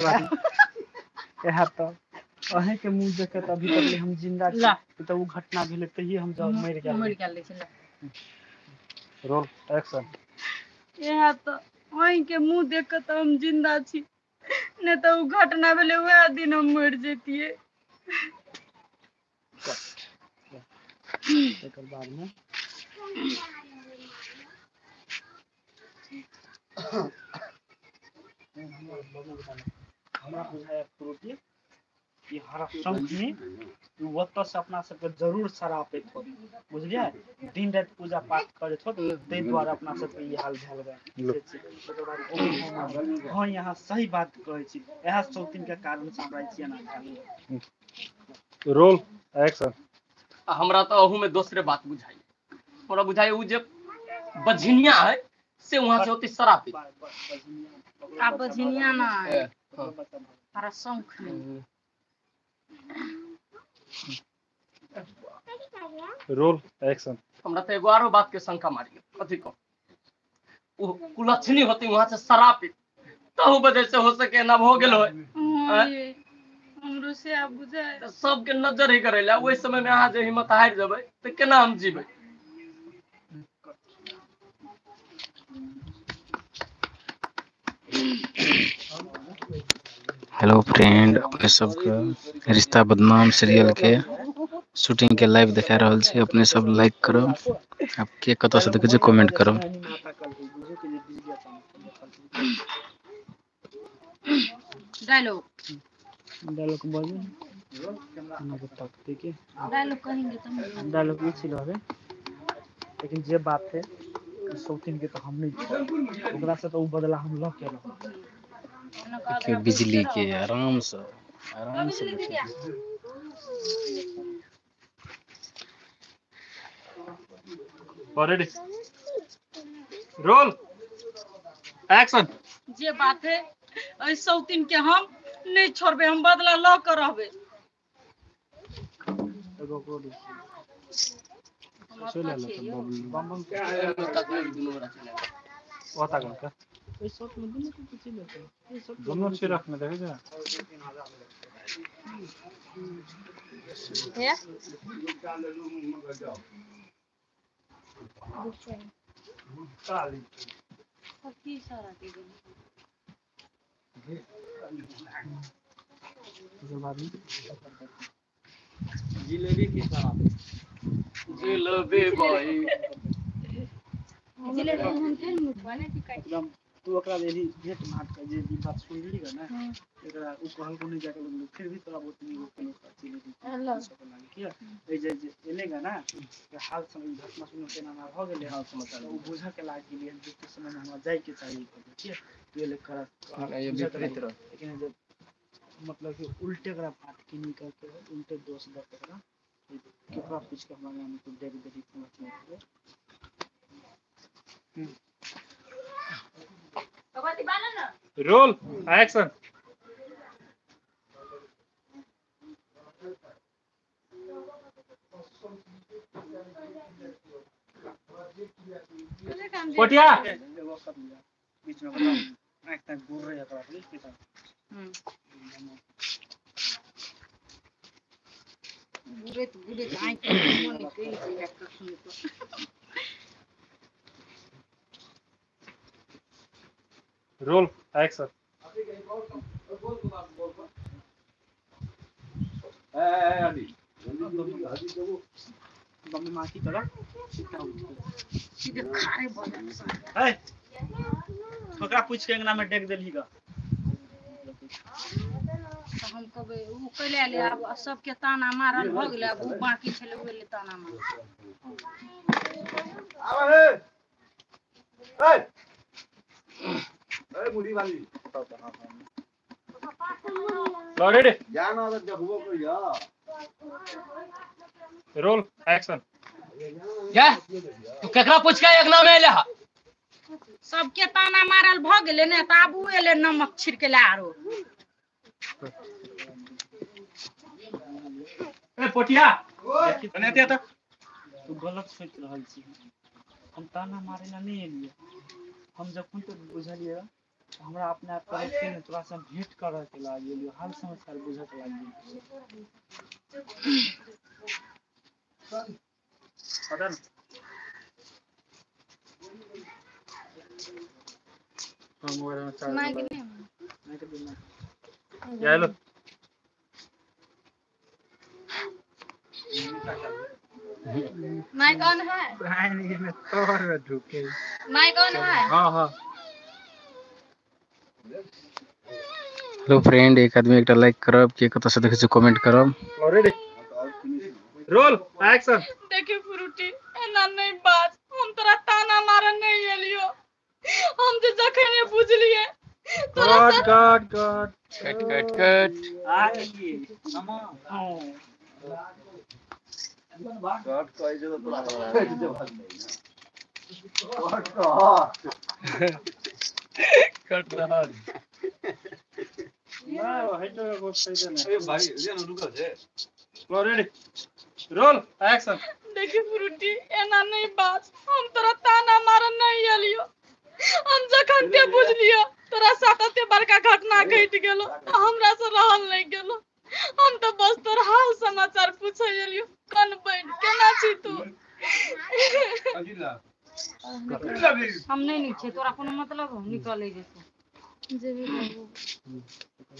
यह तो अहे के मुंह देखे त अभी तक हम जिंदा छी त उ घटना भेले तही हम जब मर गेल रोल एक्शन यह तो अहे के मुंह देख के त हम जिंदा छी ने तो उ घटना भेले वह दिन हम मर जेतिए एकर बाद में हमरा बुझाय प्रोटी कि हर शंख में वत से अपना सबके जरूर सरापित हो बुझलिए दिन रात पूजा पाठ करत हो तै द्वारा अपना सबके ई हाल भेल बा हां यहां सही बात कहै छी यह सौतीन के कारण से हमरा छिए ना रोल एक्शन हमरा तो अहू में दूसरे बात बुझाई हमरा बुझाई उ जे बझिनिया है से वहां से होती शरापित आ बझिनिया ना है हरा शंख में रोल एक्शन हमरा तो एगो आरो बात के शंका मारी कथी को उ कुलक्षणी होती वहां से शरापित तो वजह से हो सके ना हो गेल होय हमरो से आ बुझाय सब के नजर ही करेला ओइ समय में अहाँ जे हिम्मत हार जबै त केना हम जीबै हेलो फ्रेंड अपने सबके रिश्ता बदनाम सीरियल के शूटिंग के लाइव दिखा रहल छी अपने सब लाइक करो आप के कत से देखे छी कमेंट करो डायलॉग बोलिए डायलॉग कहेंगे तो डायलॉग ये छिलो रे लेकिन जे बात है शौतीन के तो हम नहीं छोड़ ओकरा से तो उ बदला हम ल के देखिए बिजली के आराम से रेडी रोल एक्शन जे बात है ऐ सौतीन के हम नहीं छोड़बे हम बदला ल के रहबे एगो कोडी चले लो बम बम क्या है ओता का इस शॉट में दोनों को पीछे लेते हैं दोनों से रखने देखे जा है काली की सारा के जिलेबी की सारा जिलेबी भाई जिलेबी हम खेल मुठवा ने की काट एकदम तू ओकरा यही भेट माट के जे बात सुनली ग ना एकरा उ कहल को नहीं जाके लोग फिर भी तोरा बहुत नहीं होते जिलेबी किया ए जे एलेगा ना के हाल समय घटना सुनो के नाम हो गेले हाल समाचार उ बुझा के लाग गेली जिस समय में हमरा जाय के चाहिए ठीक है तू ले कर ये विपरीत रह लेकिन जब मतलब कि उल्टे करा बात की नहीं करके उल्टे दोष दे करा केकरा पूछ के हमरा नाम को देख देरी समझ में आवे रोल एक्शन पोटिया बीच में बताओ एक तक बोल रहे तो पुलिस के साथ बुरे आई को नहीं के सुन तो रोल एक्शन बम्बे मां की तरह सीधे खारे बदन से है ओकरा पूछ के अंगना में डेक देली ग तो हम कबे उ कइले ले अब सब के ताना मारल भ गेले अब उ बाकी छले उ ले ताना मार आवे ए मुड़ी वाली रेडी जान अब देखबो कहिया रोल एक्शन क्या तू केकरा पूछ के एक नाम एले सब के ताना मारल भ गेले ने त अब उ एले नमक छिड़के ले आरो ए पोटिया कने ते तू गलत सोच रहल छी हम ताना मारे ला नहीं एलिए हम जखन तो बुझलिए हमरा अपने आप करे के ने तोरा से भेंट करे के लागियो हाल समाचार बुझे के लागियो पता न हम मोबाइल में चार्ज माइक लगा नहीं के देना हेलो माइक ऑन है नहीं में तोर में ढुके माइक ऑन है हां हां हेलो फ्रेंड एक आदमी एक लाइक करब के कत से देखे छी कमेंट करब ऑलरेडी रोल एक्शन देखिए फ्रूटी एना नहीं बात हम तोरा ताना मारन नहीं एलियो हम जे जखन ये बुझलिए गॉड गॉड गॉड कट आ गई मामा कट कहि जे तोरा कट दे भाग नहीं कट रहा ना हेटो को सही देना ए भाई ये रुको जे ऑलरेडी रोल एक्शन देखिए फ्रूटी एना नहीं बात हम तोरा ताना मारन नहीं एलियो हम जखन ते बुझलियो तोरा साथ ते बड़का घटना घट गेलो हमरा से रहल नहीं गेलो हम तो बस तोर हाल समाचार पूछे एलियो कन बैठ केना छी तू अजिला हम नहीं नीचे तोरा कोनो मतलब हो निकले जैसे जे भी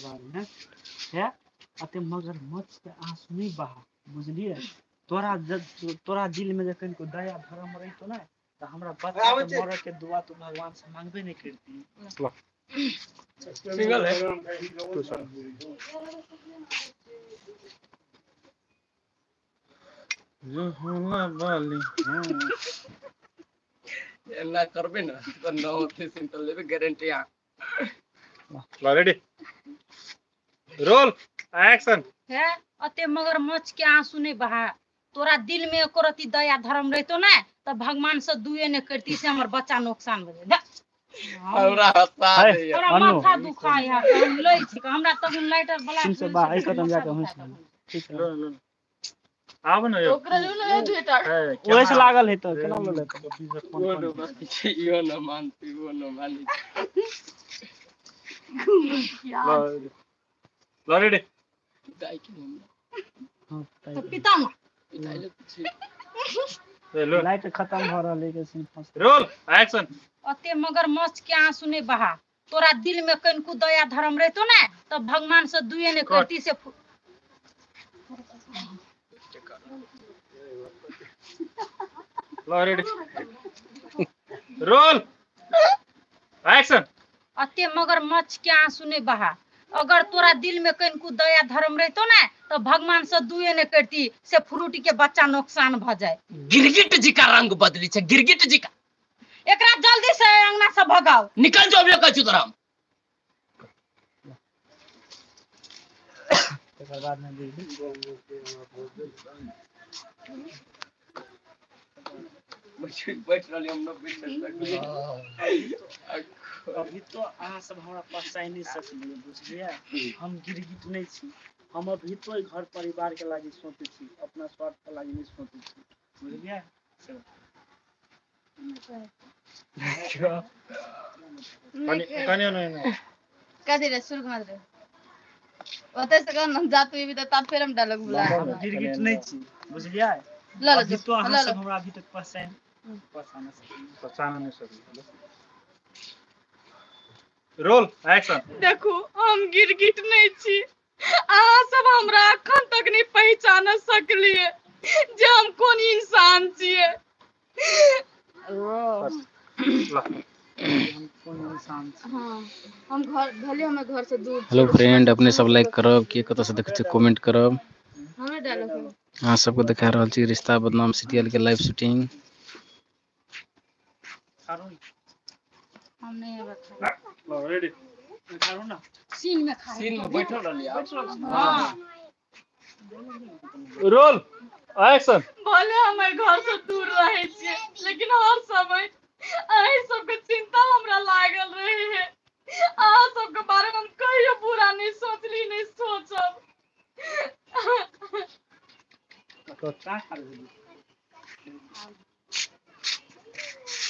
बाबू है अते मगर मत के आंसू नहीं बहा बुझलिए तोरा दिल में जखन को दया धर्म रहितो ना तो हमरा बच्चा के मरे के दुआ तो भगवान से मांगबे नहीं करती सिंगल है तू सर जो होला वाली एना करबे ना तो न होते सिंपल लेबे गारंटी आ ऑलरेडी रोल एक्शन है अते मगर मच के आंसू नहीं बहा तोरा दिल में एको रति दया धर्म रहतो ना तो भगवान से दुए ने करती से हमर बच्चा नुकसान हो जाए हमरा हंसा दे हमरा माथा दुखाय है हम लै छी हमरा तब लाइटर बला सिम से बाहर खत्म जाके हम ठीक है आब न यो ओकरा ले ट्विटर वैसे लागल है तो केना ले लेतो वो न बाकी यो न मानती वो न मानी ऑलरेडी दाई के हम तो पिता ना दाई ले पूछे लाइट खत्म भ रहल है के सिम रोल एक्शन अते मगर मच के आंसू नहीं बहा तोरा दिल में कनको दया धर्म रहतो ना तो भगवान से दुए ने करती से ऑलरेडी रोल एक्शन अते मगर मच के आंसू नहीं बहा अगर तोरा दिल में कनको दया धर्म रहतो ना तो भगवान से दुए ने करती से फ्रूटी के बच्चा नुकसान भ जाए गिरगिट जी का रंग बदली छे गिरगिट जी का एकरा जल्दी से अंगना से भगाओ निकल जाओ बे कछु तरह तकर बाद में बैठ रहली हम न बैठ अभी तो अहाँ सब हमरा पास चाह नहीं सकलिए बुझलिए हम गिरगिट नहीं छी हम अभी तो घर परिवार के लागी सोचे छी अपना स्वार्थ के लागी नहीं सोचे छी बुझलिए कनियो नहीं कथी रे सुर्ग मत रे ओते से कन जात भी तो फिर हम डायलॉग बुला हम गिरगिट नहीं छी बुझलिए ल ल अभी तो अहाँ सब हमरा अभी तक पहचान नहीं सकलिए रोल एक्शन देखो हम गिरगिट नहीं छी अहाँ सब हमरा अखन तक नहीं पहचान सकलिए जे हम कोन इंसान छिए हम कौन इंसान छी हां हम घर भले हमें घर से दूर हेलो फ्रेंड अपने सब लाइक करब के कत से देखे छी कमेंट करब हमें डायलॉग अहाँ सबको दिखा रहल छी रिश्ता बदनाम सीरियल के लाइव शूटिंग हम नहीं रखा रेडी करो ना सीन में खा सीन में बैठल रहली हां रोल एक्शन भले हमें घर से दूर रहे छिए लेकिन हर समय अही सबके चिंता हमरा लागल रहे है अहाँ सबके बारे में हम कहियो बुरा नहीं सोचली नहीं सोचब तो क्या कर रही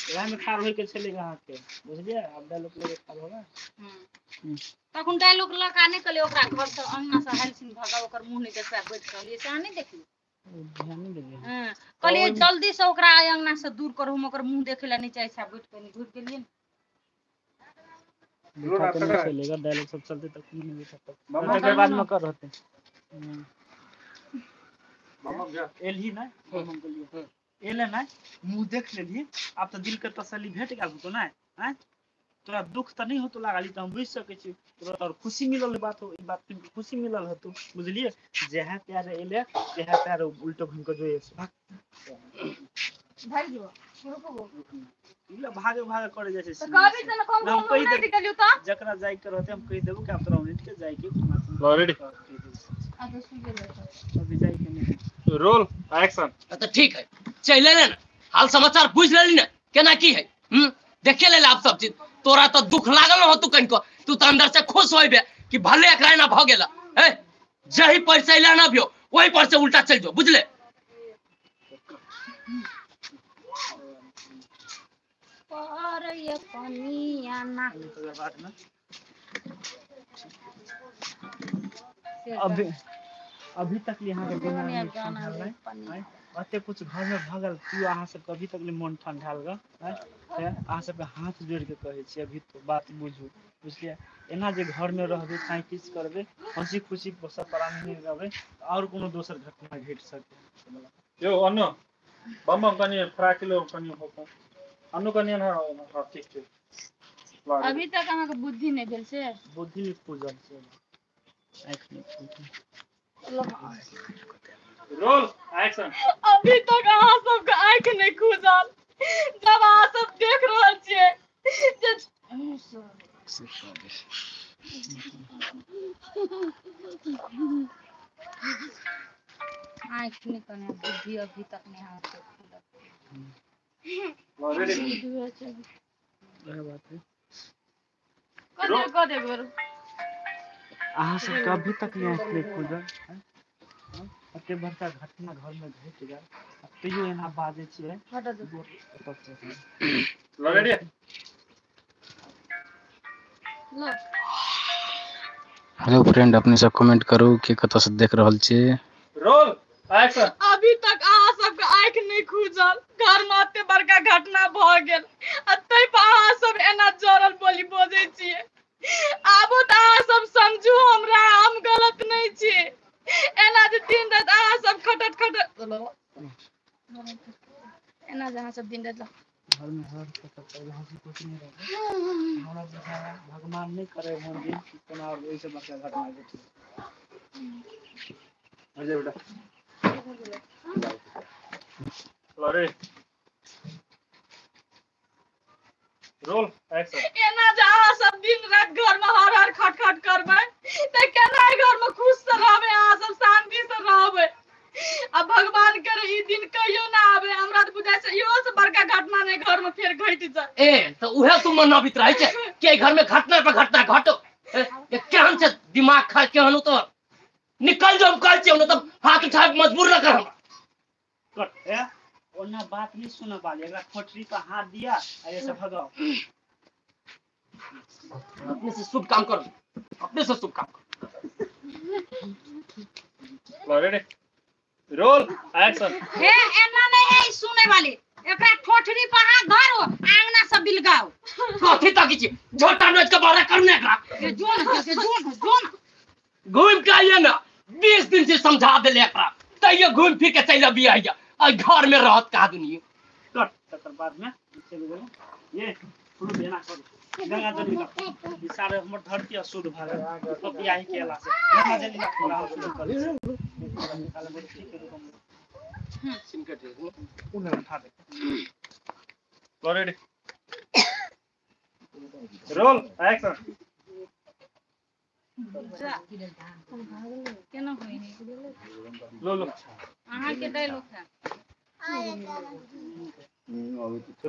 यहाँ में खार होई के चलेगा अहाँ के बुझलिए अब डायलॉग लेके खार होगा तखन डायलॉग लगाने के लिए ओकरा घर से अंगना से हालसिन भगा ओकर मुंह नहीं देखा बैठ कहलिए से नहीं देखली ध्यान नहीं देलिए हां कहलिए जल्दी से ओकरा अंगना से दूर करू हम ओकर मुंह देखे ला नीचे ऐसा बैठ के घुट गेलिए दिखाते नहीं चलेगा डायलॉग सब चलते तक नहीं दिखा तक के बाद में कर रहते मामा गया एलही ना हम के लिए एले ना मुंह देख लेली अब तो दिल के तसल्ली भेट गेल तो ना हैं तोरा दुख त नहीं हो तो लागली त हम बुझ सकै छी तोरा और खुशी मिलल बात हो ई बात के खुशी मिलल हो तो बुझलिए जेहा प्यार एले तेहा प्यार उल्टो घुम के जोए भाग जो रुको इला भागे भागे करे जाय छै कभी से कम हम कहि नहीं निकलियो त जकरा जाय के रहते हम कहि देबो कि आप तोरा मिनट के जाय के ऑलरेडी अब सुन ले अभी जाय के नहीं रोल एक्शन तो ठीक है चल ले ना हाल समाचार बुझ लेली ना केना की है देखे ले आप सब चीज तोरा तो दुख लागल हो तू कनिको तू तो अंदर से खुश होइबे कि भले एकरा ना भ गेला है जही पर से इला ना बियो वही पर से उल्टा चल जो बुझले पर ये पनिया ना बात ना अभी तक यहाँ के गाना है अते कुछ घर में भगल तू अहाँ सब कभी तक मन ठंडाल ग अहाँ सब हाथ जोड़ के कहे छी अभी तो बात बुझू बुझलिए एना जे घर में रहबे काई किछ करबे हंसी खुशी सब प्राणी में रहबे और कोनो दोसर घटना घट सके यो अन्न बम कनी फ्राकिलो कनी होको अन्न कनी ना ठीक छै अभी तक अहाँ के बुद्धि नहीं भेल से बुद्धि में पूजल छै आँख में रोल एक्शन अभी तक अहाँ सबके आँख नहीं खुजल जब अहाँ सब देख रहल छियै आँख नहीं कने बुद्धि अभी तक नहीं अहाँ से ऑलरेडी यह बात है कदे गुरु अहाँ सब कभी तक नहीं पूजल अते बड़का घटना घर में घट गया तैयो एना बाजे छियै ऑलरेडी हेलो फ्रेंड अपने सब कमेंट करू कि कत से देख रहल छी रोल एक्शन अभी तक अहाँ सबके आँख नहीं खुजल घर में एते बड़का घटना भ गेल तै पर अहाँ सब एना जोरल बोली बोझै छियै आबो त अहाँ सब समझू हमरा हम गलत नहीं छी एना जे दिन रात अहाँ सब खटत एना जे अहाँ सब दिन रात घर में हर पहले हंसी खुशी नहीं रहे हमरा बुझाया भगवान नहीं करे मन दिन कोना और ऐसे बड़का घटना घटे अजय बेटा ऑलरेडी रोल एक्शन एना जे अहाँ सब दिन रात घर में हर खटखट करबै त केना घर में खुश से रहबै अहाँ सब शांति से रहबै अब भगवान करे ई दिन कहियो ना आवे हमरा त बुझाय छै इहो से बड़का घटना नहीं घर में फिर घट जाए ए तो उहे तू मन नबित रहे छे के घर में घटना पे घटना घटो ये केहन से दिमाग खा केहन तो निकल जाओ कल से न तब हाथ उठा के मजबूर न कर हम कट ए ओना बात नहीं सुना वाली एकरा खोटरी पर हाथ दिया ऐसे भगाओ अपने से शुभ काम कर अपने से शुभ काम कर ऑलरेडी रोल एक्शन हे एना नहीं है सुने वाली एकरा ठोठरी पर हाथ धरो आंगना से बिलगाओ कथि तक छी झोटा नोच के बारे करने का के जोन घूम के आइए ना 20 दिन से समझा दे एकरा तैयो घूम फिर के चल भी आइया और घर में रहत का दुनिया कट तकर बाद में चल गेल ये फुल देना कर गंगा जल का सारे हमर धरती अशुद्ध भाग तो बियाह के अला से गंगा जल का पूरा शुरू कर निकाल बोल ठीक है रुको सिनकट उन्हें उठा दे ऑलरेडी रोल एक्शन केना होई नहीं लो लो अहाँ के डायलॉग है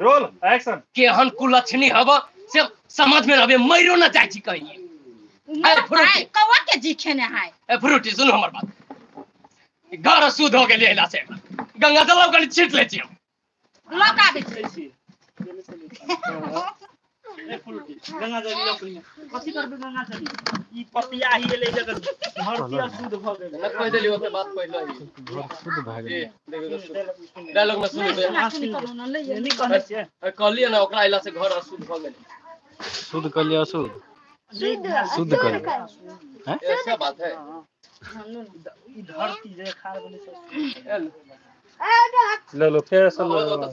रोल एक्शन केहन कुलक्षणी हब से समझ में रहबे मइरो न जाय छी कहिए भाई कौवा के जी खेने है ए फ्रूटी सुन हमर बात घर शुद्ध हो गेल एला से गंगा जल कनी छीट ले छी हम लौका दे ऐसी चले चले ए फुलटी गंगा जल लकड़ी कथि करबे गंगा जल ई पतिया ही ले जगह धरती शुद्ध भ गेल ना कह देली ओते बात पहले ही शुद्ध भाग ए देखो तो डायलॉग में सुन बे नहीं कहने छै कहलिए ना ओकरा इला से घर अशुद्ध भ गेल शुद्ध कर लिया अशुद्ध शुद्ध कर लिया हैं ऐसा बात है ई धरती जे खार बने छै ले लो फिर से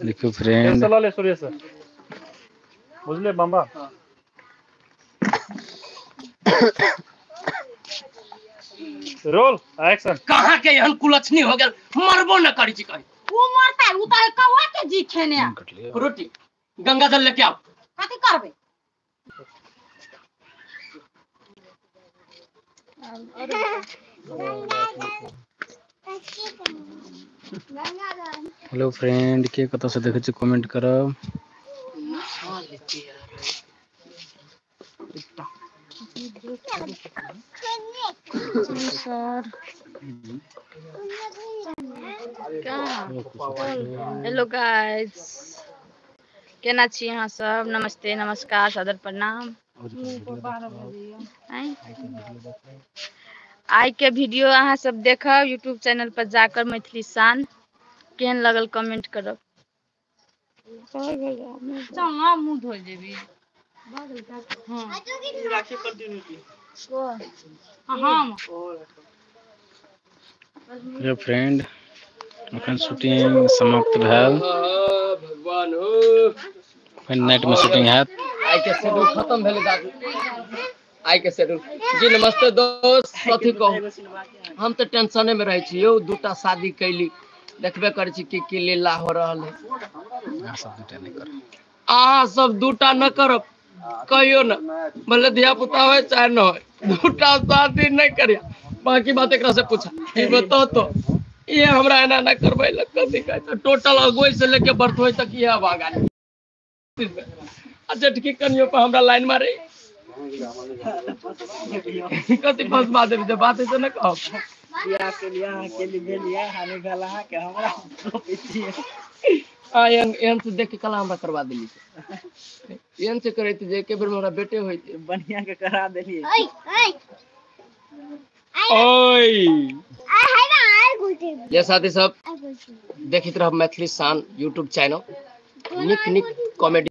देखो फ्रेंड ला ले सूर्य से बुझले बम्बा रोल एक्शन कहां के एहन कुलछनी हो गेल मरबो न करी छी कहीं ऊ मरता ऊ त कौवा के जी खेने कट लिया रोटी गंगा जल लेके आओ कथि करबे हेलो फ्रेंड के कत से देखे छी कमेंट करब सर हेलो गाइस केना छी अहाँ सब नमस्ते नमस्कार सादर प्रणाम आई के वीडियो अहाँ सब देखब यूट्यूब चैनल पर जाकर मैथिली शान केहन लगल कमेंट करब चल ना मुंह धो जेबी हां राखी कर दिनु की हम हेलो फ्रेंड अखन शूटिंग समाप्त भेल भगवान हो अखन नाइट में शूटिंग हैत आई के शेड्यूल खत्म भेल दादू आई के शेड्यूल जी नमस्ते दोस्त कथि कहू हम तो टेंशने में रहे छी यौ दूटा शादी कैली देखबे करे छी की लीला हो रहल है अहाँ सब दूटा नहीं कर अहाँ सब दूटा न करब कहियो न भले धिया पुता हो चाहे न हो दूटा शादी नहीं करिया बाकी बात एकरा से पूछा ई बताओ तो ये हमरा एना ना करबै ल कथि कहै टोटल अगुई से लेके बर्थोई तक ये भागा अच्छा ठीक कनियो पर हमरा लाइन मारे कथि फंस बात है बात है तो न कहो बियाह के लिए भेलिया हाने गला के हमरा पीछे आ एन से देख के कला हमरा करवा देली एन से करे जे के बेर हमरा बेटे होई बढ़िया के करा देली ओए ये साथी सब देखित रह मैथिली शान यूट्यूब चैनल निक निक कॉमेडी